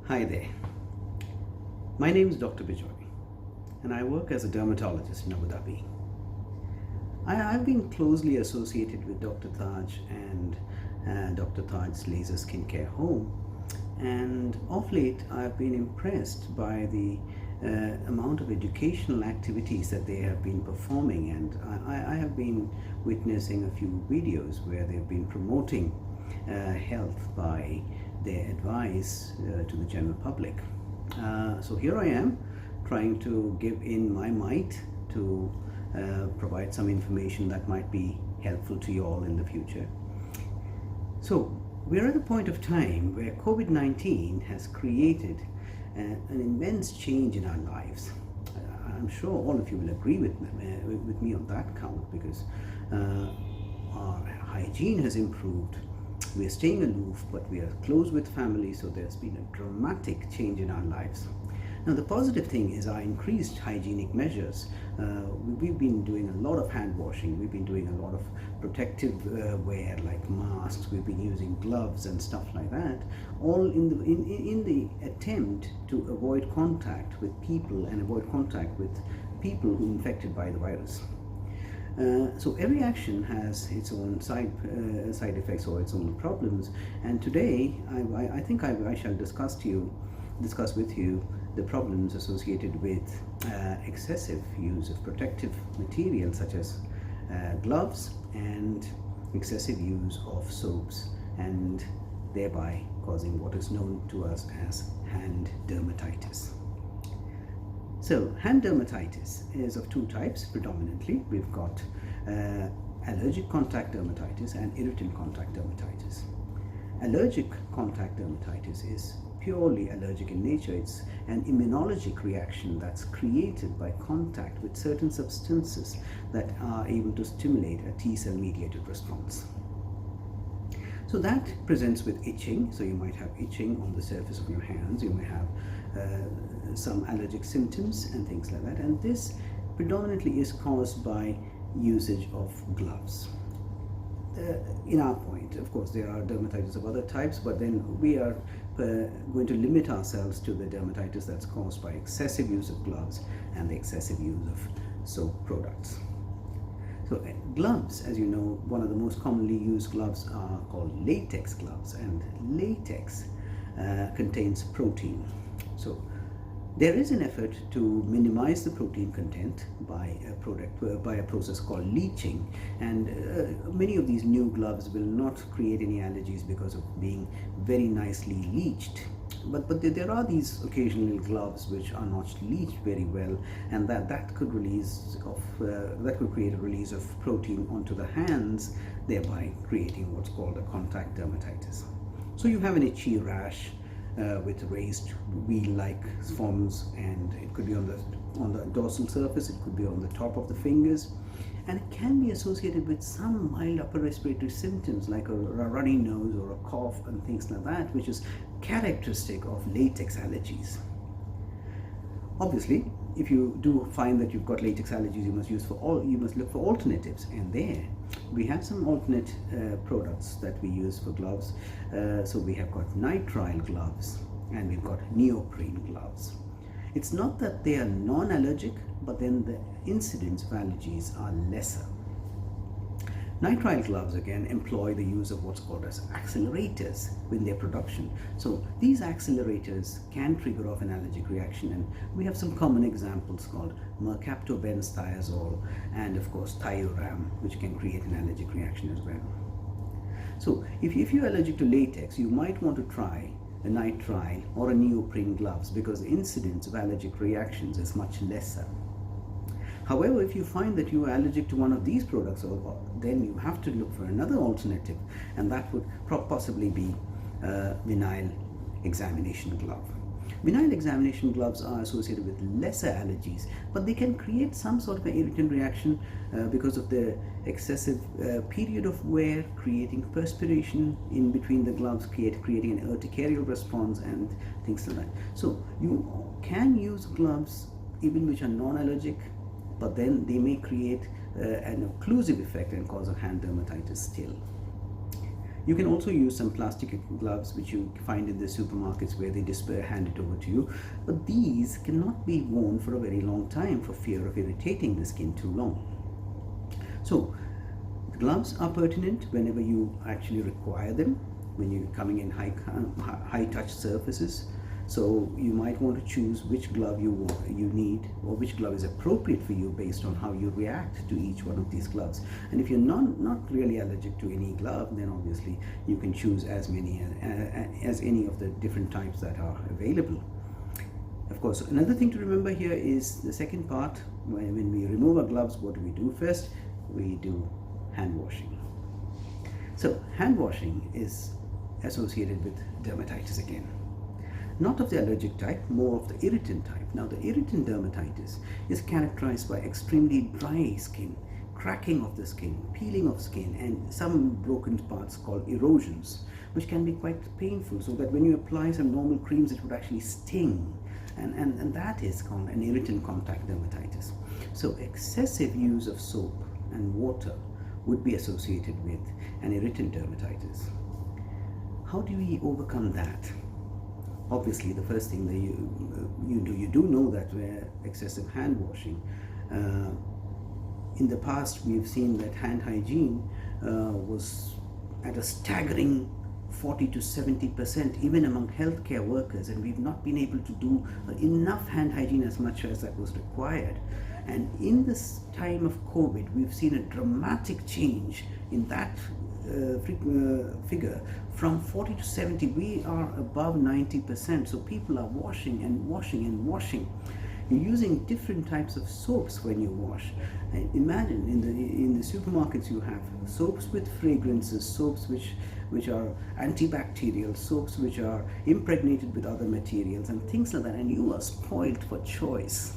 Hi there. My name is Dr. Bejoy and I work as a dermatologist in Abu Dhabi. I've been closely associated with Dr. Taj and Dr. Taj's Laser Skincare Home, and of late I've been impressed by the amount of educational activities that they have been performing, and I have been witnessing a few videos where they've been promoting health by their advice to the general public. So here I am trying to give in my might to provide some information that might be helpful to you all in the future. So we're at a point of time where COVID-19 has created an immense change in our lives. I'm sure all of you will agree with me on that count, because our hygiene has improved. We're staying aloof, but we are close with family, so there's been a dramatic change in our lives. Now, the positive thing is our increased hygienic measures. We've been doing a lot of hand washing, we've been doing a lot of protective wear like masks, we've been using gloves and stuff like that, all in the attempt to avoid contact with people and avoid contact with people who are infected by the virus. So every action has its own side effects or its own problems, and today I think I shall discuss with you the problems associated with excessive use of protective materials such as gloves and excessive use of soaps, and thereby causing what is known to us as hand dermatitis. So hand dermatitis is of two types predominantly. We've got allergic contact dermatitis and irritant contact dermatitis. Allergic contact dermatitis is purely allergic in nature. It's an immunologic reaction that's created by contact with certain substances that are able to stimulate a T-cell mediated response. So that presents with itching. So you might have itching on the surface of your hands, you may have some allergic symptoms and things like that, and this predominantly is caused by usage of gloves. In our point, of course, there are dermatitis of other types, but then we are going to limit ourselves to the dermatitis that's caused by excessive use of gloves and the excessive use of soap products. So gloves, as you know, one of the most commonly used gloves are called latex gloves, and latex contains protein. So there is an effort to minimize the protein content by a process called leaching, and many of these new gloves will not create any allergies because of being very nicely leached. But there are these occasional gloves which are not leached very well, and that could create a release of protein onto the hands, thereby creating what's called a contact dermatitis. So you have an itchy rash with raised wheel-like forms, and it could be on the dorsal surface, it could be on the top of the fingers, and it can be associated with some mild upper respiratory symptoms like a runny nose or a cough and things like that, which is characteristic of latex allergies. Obviously, if you do find that you've got latex allergies, you must look for alternatives, and there we have some alternate products that we use for gloves. So we have got Nitrile gloves and we've got Neoprene gloves. It's not that they are non-allergic, but then the incidence of allergies are lesser. Nitrile gloves again employ the use of what's called as accelerators in their production. So these accelerators can trigger off an allergic reaction, and we have some common examples called mercaptobenzthiazole and of course thioram, which can create an allergic reaction as well. So if you're allergic to latex, you might want to try a Nitrile or a Neoprene gloves, because the incidence of allergic reactions is much lesser. However, if you find that you are allergic to one of these products, then you have to look for another alternative, and that would possibly be vinyl examination glove. Vinyl examination gloves are associated with lesser allergies, but they can create some sort of an irritant reaction because of the excessive period of wear, creating perspiration in between the gloves, creating an urticarial response and things like that. So you can use gloves even which are non-allergic, but then they may create an occlusive effect and cause a hand dermatitis still. You can also use some plastic gloves which you find in the supermarkets where they hand it over to you. But these cannot be worn for a very long time for fear of irritating the skin too long. So the gloves are pertinent whenever you actually require them, when you're coming in high touch surfaces. So you might want to choose which glove you need, or which glove is appropriate for you based on how you react to each one of these gloves. And if you're not really allergic to any glove, then obviously you can choose as many as any of the different types that are available. Of course, another thing to remember here is the second part. When we remove our gloves, what do we do first? We do hand washing. So hand washing is associated with dermatitis again. Not of the allergic type, more of the irritant type. Now, the irritant dermatitis is characterized by extremely dry skin, cracking of the skin, peeling of skin, and some broken parts called erosions, which can be quite painful, so that when you apply some normal creams, it would actually sting. And that is called an irritant contact dermatitis. So excessive use of soap and water would be associated with an irritant dermatitis. How do we overcome that? Obviously, the first thing that you do know that where excessive hand washing. In the past, we've seen that hand hygiene was at a staggering 40 to 70%, even among healthcare workers, and we've not been able to do enough hand hygiene as much as that was required. And in this time of COVID, we've seen a dramatic change in that figure. From 40 to 70, we are above 90%. So people are washing and washing and washing. You're using different types of soaps when you wash. And imagine in the supermarkets you have soaps with fragrances, soaps which are antibacterial, soaps which are impregnated with other materials and things like that, and you are spoiled for choice.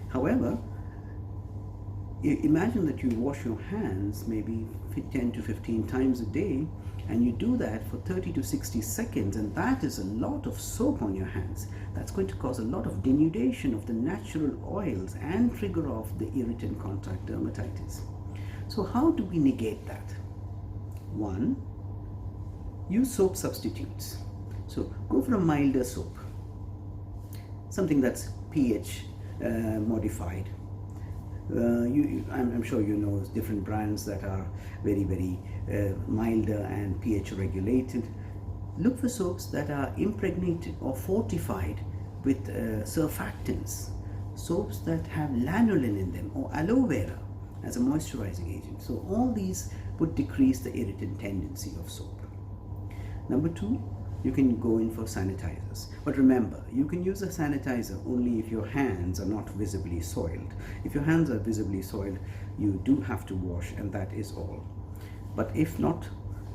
However, imagine that you wash your hands maybe 10 to 15 times a day, and you do that for 30 to 60 seconds, and that is a lot of soap on your hands. That's going to cause a lot of denudation of the natural oils and trigger off the irritant contact dermatitis. So how do we negate that? One, use soap substitutes. So go for a milder soap, something that's pH modified. I'm sure you know different brands that are very, very milder and pH regulated. Look for soaps that are impregnated or fortified with surfactants, soaps that have lanolin in them or aloe vera as a moisturizing agent. So all these would decrease the irritant tendency of soap. Number two, you can go in for sanitizers. But remember, you can use a sanitizer only if your hands are not visibly soiled. If your hands are visibly soiled, you do have to wash, and that is all. But if not,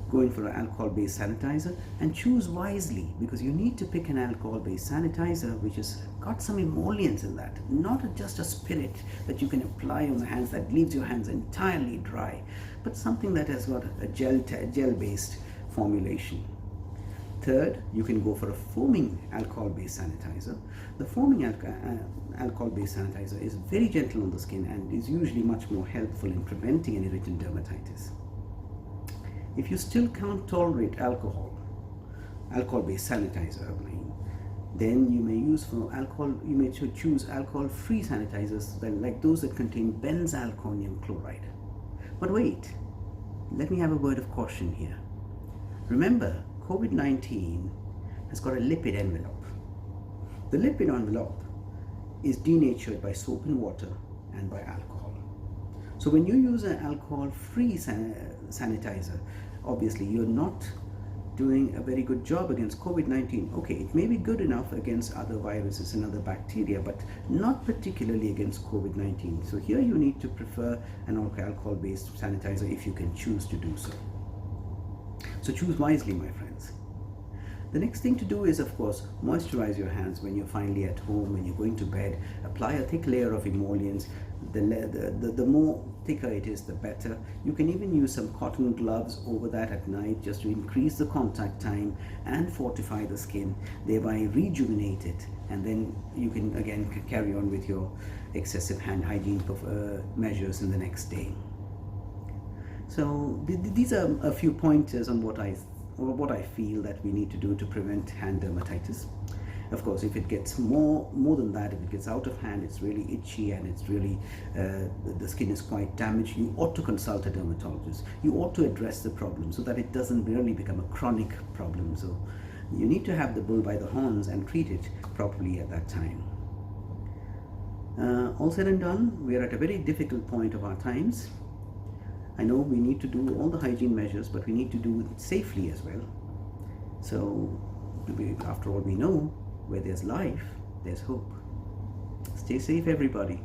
go in for an alcohol-based sanitizer, and choose wisely, because you need to pick an alcohol-based sanitizer which has got some emollients in that, not just a spirit that you can apply on the hands that leaves your hands entirely dry, but something that has got a gel-based formulation. Third, you can go for a foaming alcohol-based sanitizer. The foaming alcohol-based sanitizer is very gentle on the skin and is usually much more helpful in preventing an irritant dermatitis. If you still can't tolerate alcohol-based sanitizer, then you may choose alcohol-free sanitizers like those that contain benzalkonium chloride. But wait, let me have a word of caution here. Remember, COVID-19 has got a lipid envelope. The lipid envelope is denatured by soap and water and by alcohol. So when you use an alcohol-free sanitizer, obviously you're not doing a very good job against COVID-19. Okay, it may be good enough against other viruses and other bacteria, but not particularly against COVID-19. So here you need to prefer an alcohol-based sanitizer if you can choose to do so. So choose wisely, my friends. The next thing to do is, of course, moisturize your hands when you're finally at home, when you're going to bed. Apply a thick layer of emollients. The more thicker it is, the better. You can even use some cotton gloves over that at night just to increase the contact time and fortify the skin, thereby rejuvenate it. And then you can again carry on with your excessive hand hygiene measures in the next day. So these are a few pointers on what I feel that we need to do to prevent hand dermatitis. Of course, if it gets more than that, if it gets out of hand, it's really itchy and it's really the skin is quite damaged, you ought to consult a dermatologist. You ought to address the problem so that it doesn't really become a chronic problem. So you need to have the bull by the horns and treat it properly at that time. All said and done, we are at a very difficult point of our times. I know we need to do all the hygiene measures, but we need to do it safely as well. So after all, we know where there's life, there's hope. Stay safe, everybody.